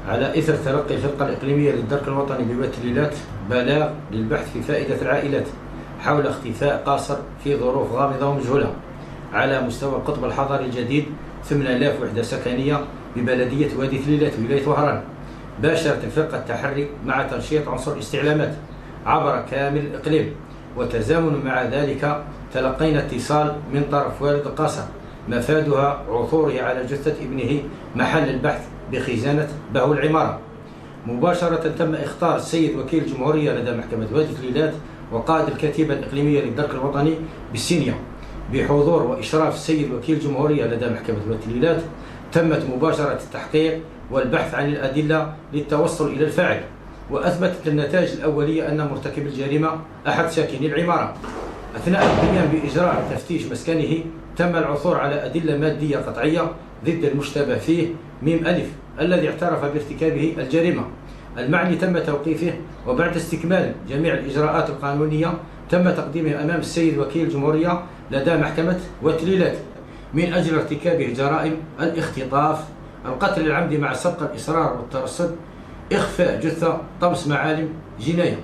على إثر تلقي الفرقة الإقليمية للدرك الوطني بوادي تليلات بلاغ للبحث في فائدة العائلات حول اختفاء قاصر في ظروف غامضة ومجهولة على مستوى القطب الحضري الجديد 8000 وحدة سكنية ببلدية وادي تليلات ولاية وهران. باشرت الفرقة التحري مع تنشيط عنصر الاستعلامات عبر كامل الإقليم، وتزامن مع ذلك تلقينا اتصال من طرف والد القاصر مفادها عثوره على جثة ابنه محل البحث بخزانة بهو العمارة. مباشرة تم إخطار السيد وكيل الجمهورية لدى محكمة وادي تليلات وقائد الكتيبة الإقليمية للدرك الوطني بالسينيا بحضور وإشراف السيد وكيل الجمهورية لدى محكمة وادي تليلات. تمت مباشرة التحقيق والبحث عن الأدلة للتوصل إلى الفاعل، وأثبتت النتائج الأولية أن مرتكب الجريمة أحد ساكني العمارة. أثناء القيام بإجراء تفتيش مسكنه تم العثور على أدلة مادية قطعية ضد المشتبه فيه ميم ألف الذي اعترف بارتكابه الجريمة المعني. تم توقيفه، وبعد استكمال جميع الإجراءات القانونية تم تقديمه أمام السيد وكيل الجمهورية لدى محكمة وادي تليلات من أجل ارتكابه جرائم الاختطاف، القتل العمدي مع سبق الإصرار والترصد، إخفاء جثة، طمس معالم جناية.